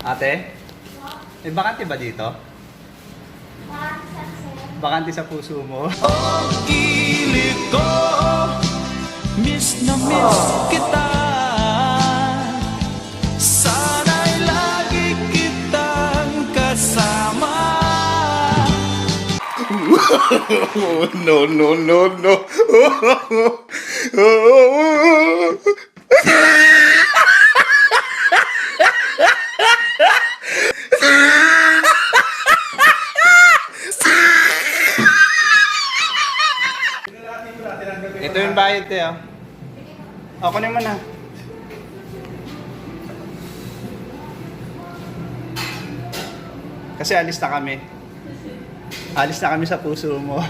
Ate? May bakante ba dito? Bakante sa puso mo? Oh, kilig ko, miss na miss kita. Sana'y lagi kitang kasama. No, no, no, no. Ito yung bayad tayo. Ako naman na. Kasi alis na kami. Alis na kami sa puso mo.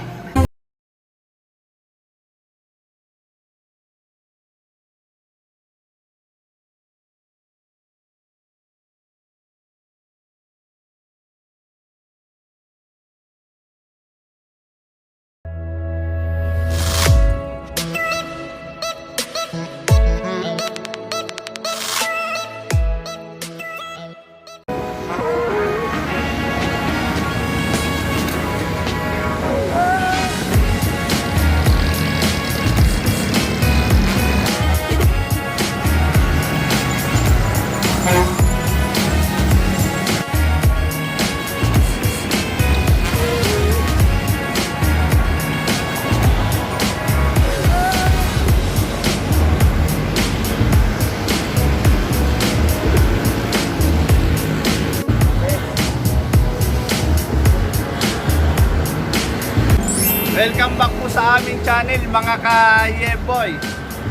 Welcome back po sa aming channel mga ka-Yeboy.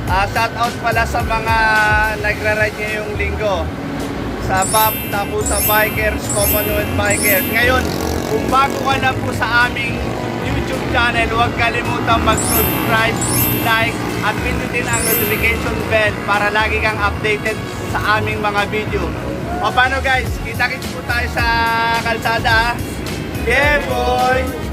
Shout out pala sa mga nagra-ride ngayong linggo sa BAP, tapos sa Bikers, Commonwealth Bikers. Ngayon, kung bago ka na po sa aming YouTube channel, huwag kalimutan mag-subscribe, like, at pindutin ang notification bell para lagi kang updated sa aming mga video. O paano guys, kita-kits po tayo sa kalsada. Yeah boy!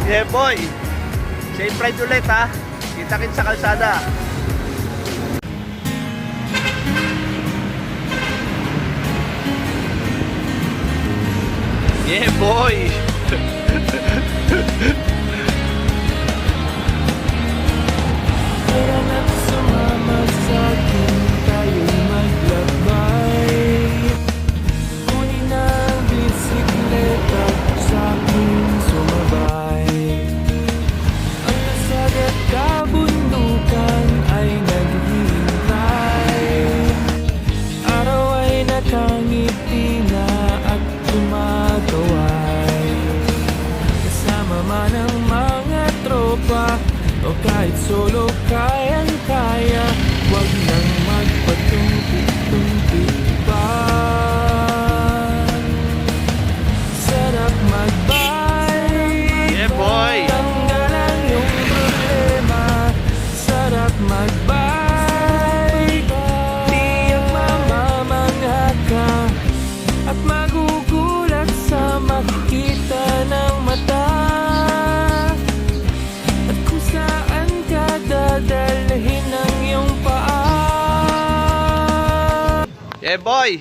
Yeah boy, safe ride ulit ha. Kita-kits sa kalsada. Yeah boy. Tara na't sumama sa'kin, tayo'y maglakbay. Kunin ang bisikleta, sa'kin sumabay. Ang lasag at kabundukan ay naghihintay. Araw ay nakangiti na at tumataway. Kasama man ang mga tropa o kahit solo kayang-kaya, huwag nang magpatumpik-tumpik pa. Sarap magbike, Yeah boy. tanggalan yung problema. Sarap magbike, tiyak mamamangha ka at magugulat sa makikita ng mata. At kung saan ka dadalhin ang iyong paa. Yeah boy,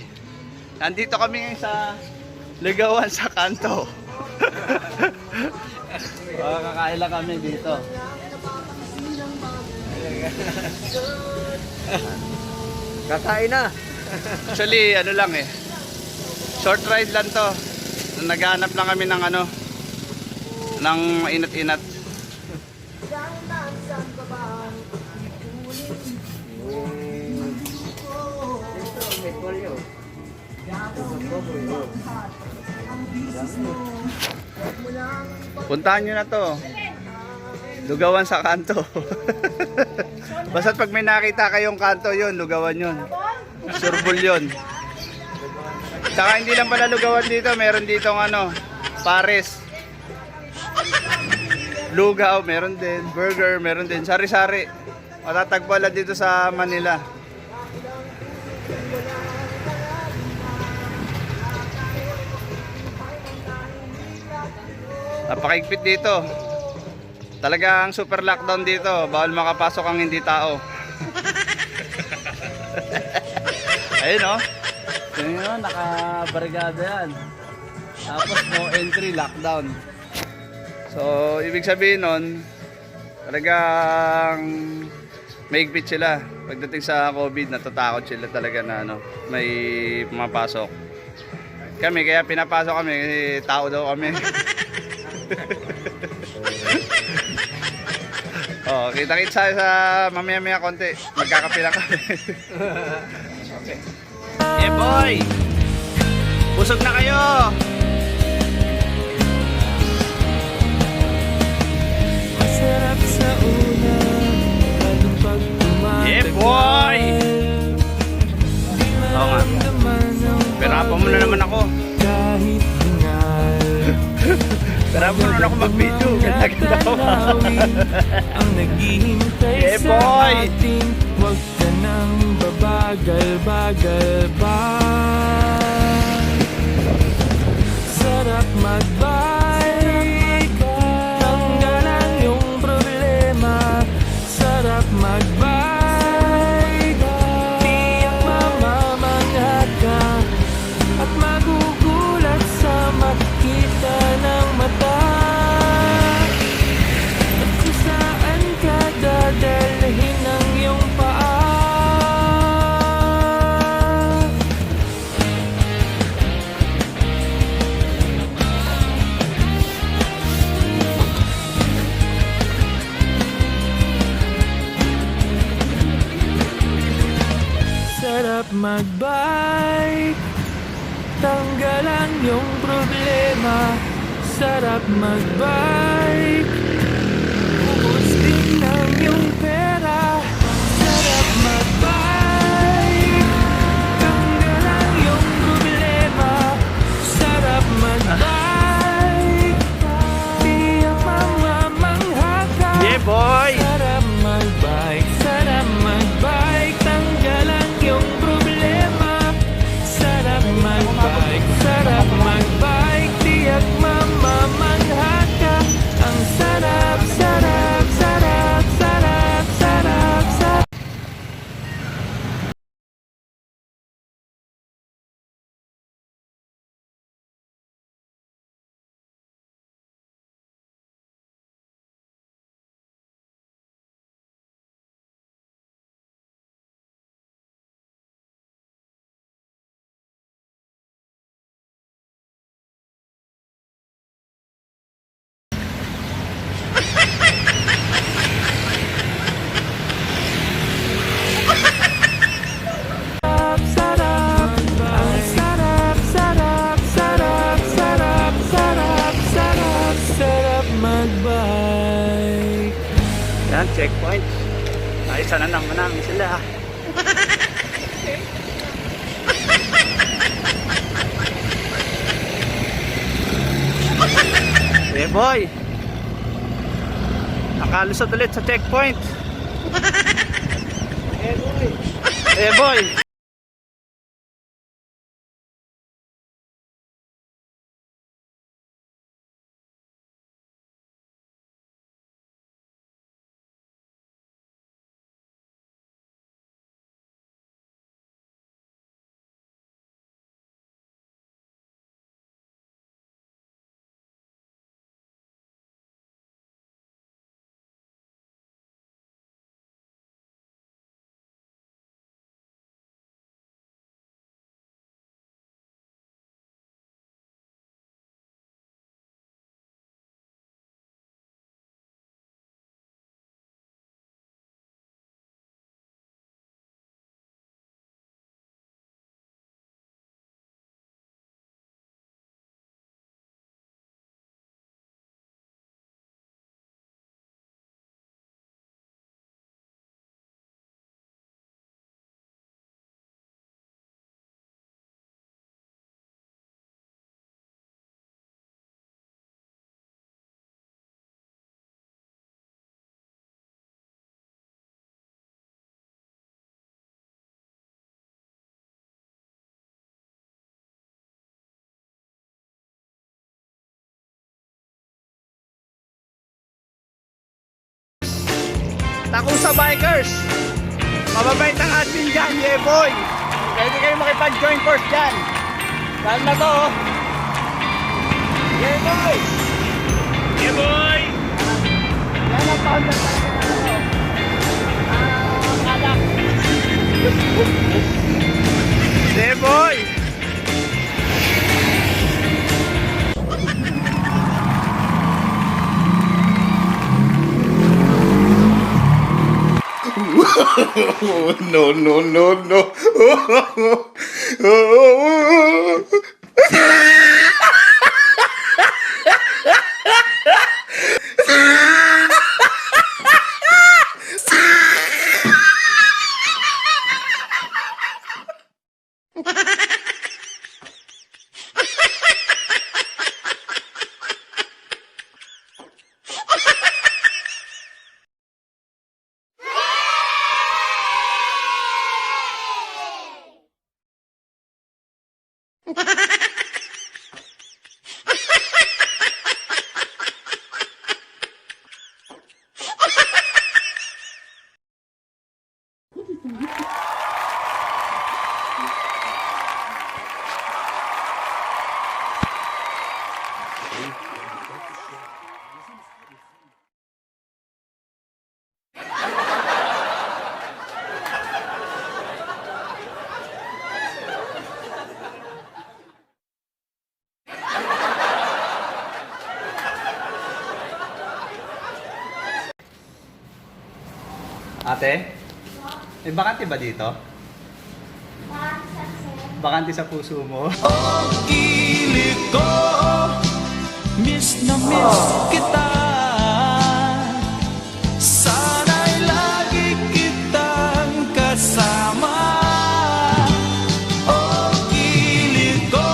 nandito kami ngayon sa Ligawan sa Kanto. Kakain lang kami dito. Kakain na. Actually, ano lang eh. Short ride lang to. Naghahanap lang kami ng ano, ng mainat-inat. Puntahan nyo na to. Lugawan sa Kanto. Basta't pag may nakita kayong kanto yun, lugawan yun. Surbol yun. Saka hindi lang pala lugawan dito, meron ditong ano, pares. Lugaw, meron din. Burger, meron din. Sari-sari. Matatagpuan lang dito sa Manila. Napakaigpit dito. Talagang super lockdown dito. Bawal makapasok ang hindi tao. Ayun o. Tingnan nyo, nakabarigada yan. Tapos no entry, lockdown. So, ibig sabihin nun, talagang mahigpit sila. Pagdating sa COVID, natatakot sila talaga na ano, may pumapasok. Kami, kaya pinapasok kami kasi tao daw kami. Oh, kita-kita sa mamaya-maya konti. Magkakape lang kami. Okay. Yeah, boy! Busog na kayo! Masarap sa una, lalong pag tumatagal. Yeah, boy! Di Oo nga. maramdaman ang Perapan mo na naman ako. kahit hingal. Perapan mo na naman ako mag-video. Ganda-ganda ko. Ang naghihintay Yeah, sa boy! atin, huwag ka nang babagal-bagal pa. Sarap magbike, tanggalan yung problema. Sarap magbike, tiyak mamamangha ka at magugulat sa makita ng mata. At kung saan ka dadalhin ng iyong paa. Sarap magbike, tanggalan yung problema. Sarap magbike, ubos din ang iyong pera. Sarap magbike, tanggalan yung problema. Sarap magbike, tiyak mamamangha ka. Yeah, boy! Sarap magbike, tanggalan yung problema. Sarap magbike, tiyak mamamangha ka. Ang sarap, sarap, sarap, sarap, sarap, sarap. Sarap, ang sarap, sarap, sarap, sarap, sarap, sarap, sarap magbike. Yan, checkpoint. Naisa na naman namin sila. Eh boy! Nakalusot ulit sa checkpoint. Eh boy! Takusa Bikers. Mababait ang admin dyan, yeah boy. Pwede kayo makipag-join course dyan. Lalo na to, oh. Yeah boy. Yeah boy. Yan ang founder talaga na ano. Anak. Yeah boy. No, no, no, no. Ate, may bakante ba dito? Bakante sa puso mo? Kilig ko, miss na miss kita. Sana'y lagi kitang kasama. Oh, kilig ko,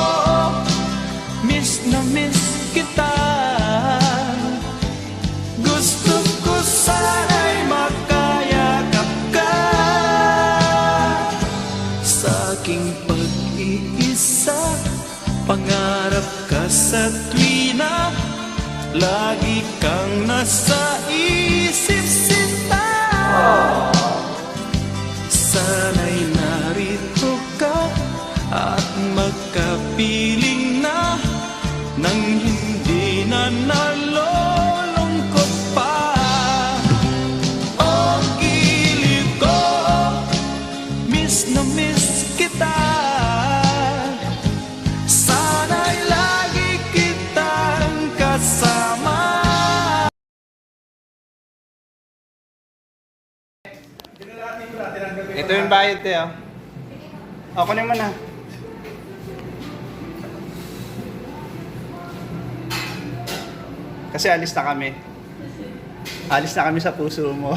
miss na miss kita. Gusto ko sana'y makayakap ka sa aking pag-iisa. Pangarap ka sa tuwina, lagi kang nasa isip sinta. Sana'y narito ka at magkapiling na nang hindi na nalulungkot pa. Oh, kilig ko, miss na miss kita. Sana'y lagi kitang kasama. Ito yung bayad tayo. Ako naman na. Kasi alis na kami. Alis na kami sa puso mo.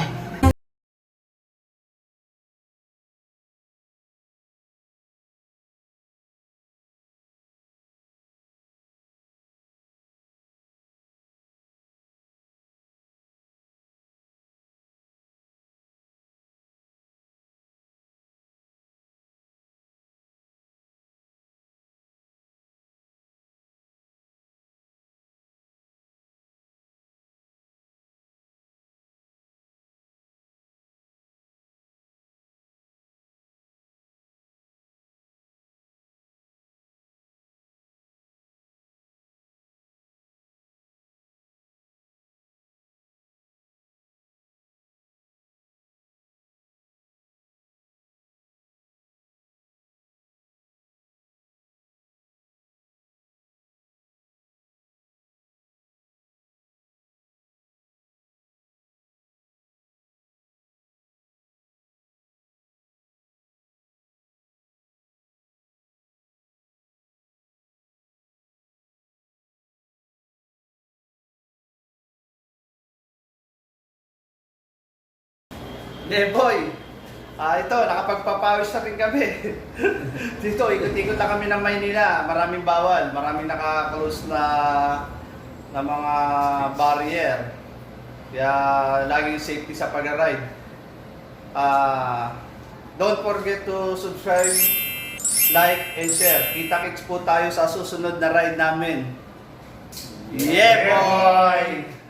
Boy, ito, nakapagpapawis na rin kami. Dito, ikot-ikot na kami ng Maynila. Maraming bawal, maraming naka-close na mga barrier. Kaya laging safety sa pag-ride. Don't forget to subscribe, like, and share. Kita-kits po tayo sa susunod na ride namin. Yeah, boy!